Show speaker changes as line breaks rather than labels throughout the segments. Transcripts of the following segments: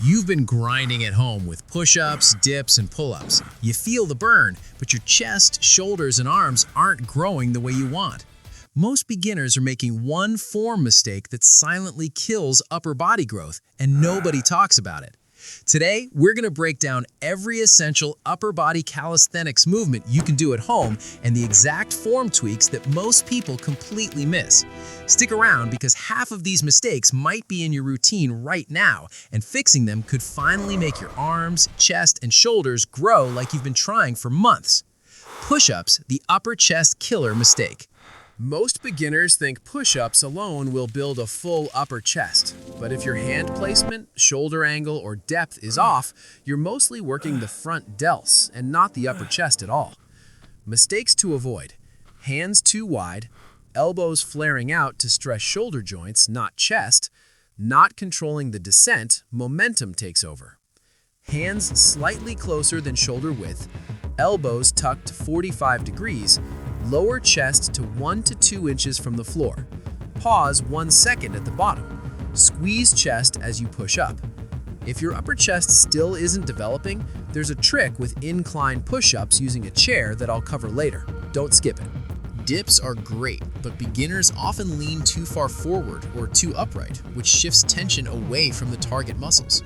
You've been grinding at home with push-ups, dips, and pull-ups. You feel the burn, but your chest, shoulders, and arms aren't growing the way you want. Most beginners are making one form mistake that silently kills upper body growth, and nobody talks about it. Today, we're going to break down every essential upper body calisthenics movement you can do at home and the exact form tweaks that most people completely miss. Stick around because half of these mistakes might be in your routine right now, and fixing them could finally make your arms, chest, and shoulders grow like you've been trying for months. Push-ups, the upper chest killer mistake. Most beginners think push-ups alone will build a full upper chest, but if your hand placement, shoulder angle, or depth is off, you're mostly working the front delts and not the upper chest at all. Mistakes to avoid: hands too wide, elbows flaring out to stress shoulder joints, not chest, not controlling the descent, momentum takes over. Hands slightly closer than shoulder width, elbows tucked 45 degrees, lower chest to 1 to 2 inches from the floor. Pause 1 second at the bottom. Squeeze chest as you push up. If your upper chest still isn't developing, there's a trick with incline push-ups using a chair that I'll cover later. Don't skip it. Dips are great, but beginners often lean too far forward or too upright, which shifts tension away from the target muscles.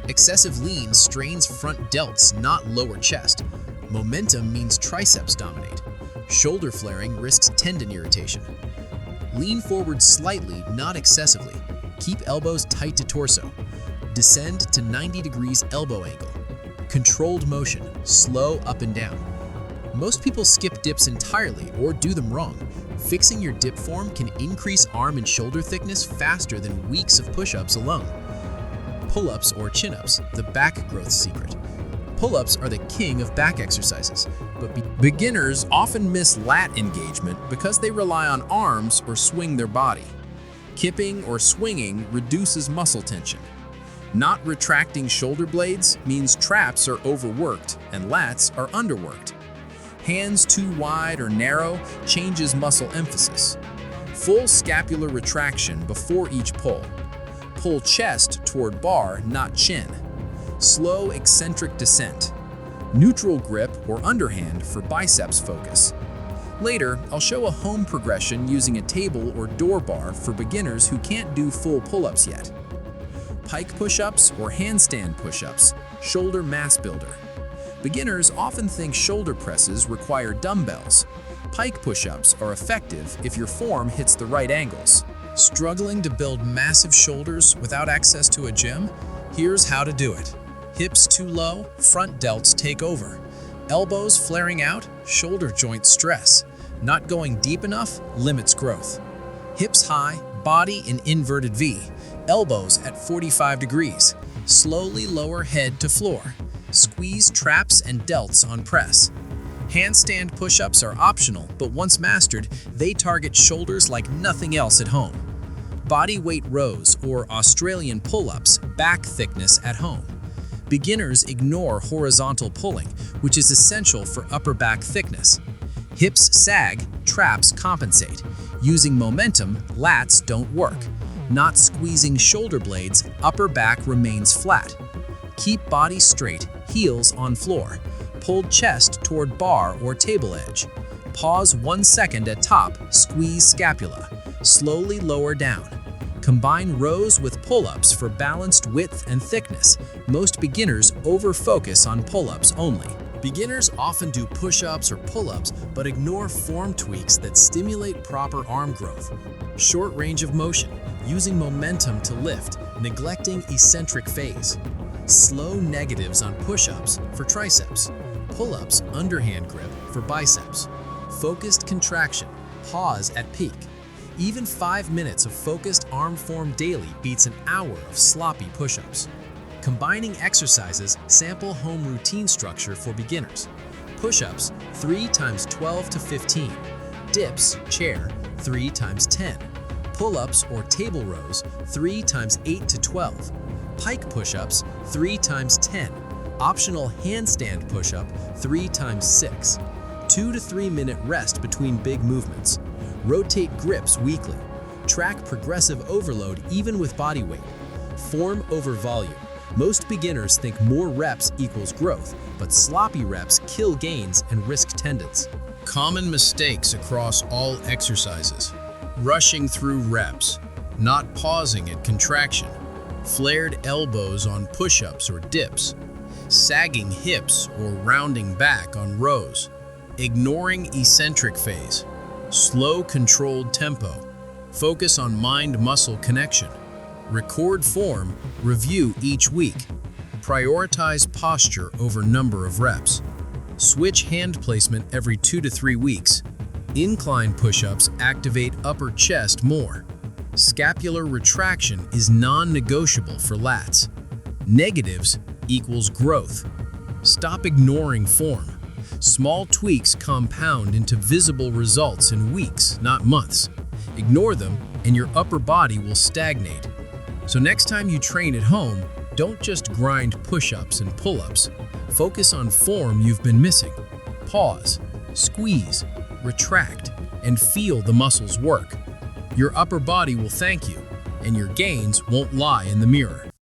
Excessive lean strains front delts, not lower chest. Momentum means triceps dominate. Shoulder flaring risks tendon irritation. Lean forward slightly, not excessively. Keep elbows tight to torso. Descend to 90 degrees elbow angle. Controlled motion, slow up and down. Most people skip dips entirely or do them wrong. Fixing your dip form can increase arm and shoulder thickness faster than weeks of push-ups alone. Pull-ups or chin-ups, the back growth secret. Pull-ups are the king of back exercises, but beginners often miss lat engagement because they rely on arms or swing their body. Kipping or swinging reduces muscle tension. Not retracting shoulder blades means traps are overworked and lats are underworked. Hands too wide or narrow changes muscle emphasis. Full scapular retraction before each pull. Pull chest toward bar, not chin. Slow eccentric descent. Neutral grip or underhand for biceps focus. Later, I'll show a home progression using a table or door bar for beginners who can't do full pull-ups yet. Pike push-ups or handstand push-ups, shoulder mass builder. Beginners often think shoulder presses require dumbbells. Pike push-ups are effective if your form hits the right angles. Struggling to build massive shoulders without access to a gym? Here's how to do it. Hips too low, front delts take over. Elbows flaring out, shoulder joint stress. Not going deep enough limits growth. Hips high, body in inverted V. Elbows at 45 degrees. Slowly lower head to floor. Squeeze traps and delts on press. Handstand push-ups are optional, but once mastered, they target shoulders like nothing else at home. Bodyweight rows or Australian pull-ups, back thickness at home. Beginners ignore horizontal pulling, which is essential for upper back thickness. Hips sag, traps compensate. Using momentum, lats don't work. Not squeezing shoulder blades, upper back remains flat. Keep body straight, heels on floor. Pulled chest toward bar or table edge. Pause 1 second at top, squeeze scapula. Slowly lower down. Combine rows with pull-ups for balanced width and thickness. Most beginners over-focus on pull-ups only. Beginners often do push-ups or pull-ups, but ignore form tweaks that stimulate proper arm growth. Short range of motion, using momentum to lift, neglecting eccentric phase. Slow negatives on push-ups for triceps. Pull-ups, underhand grip for biceps. Focused contraction, pause at peak. Even 5 minutes of focused arm form daily beats an hour of sloppy push-ups. Combining exercises, sample home routine structure for beginners. Push-ups, 3 times 12 to 15. Dips, chair, 3 times 10. Pull-ups or table rows, 3 times 8 to 12. Pike push-ups, 3 times 10. Optional handstand push-up, 3 times 6. 2 to 3 minute rest between big movements. Rotate grips weekly. Track progressive overload even with body weight. Form over volume. Most beginners think more reps equals growth, but sloppy reps kill gains and risk tendons. Common mistakes across all exercises. Rushing through reps, not pausing at contraction, flared elbows on push-ups or dips, sagging hips or rounding back on rows, ignoring eccentric phase, slow controlled tempo, focus on mind-muscle connection, record form, review each week, prioritize posture over number of reps, switch hand placement every 2 to 3 weeks, incline push-ups activate upper chest more, scapular retraction is non-negotiable for lats, negatives equals growth, stop ignoring form, small tweaks compound into visible results in weeks, not months, ignore them and your upper body will stagnate. So next time you train at home, don't just grind push-ups and pull-ups. Focus on form you've been missing. Pause, squeeze, retract, and feel the muscles work. Your upper body will thank you, and your gains won't lie in the mirror.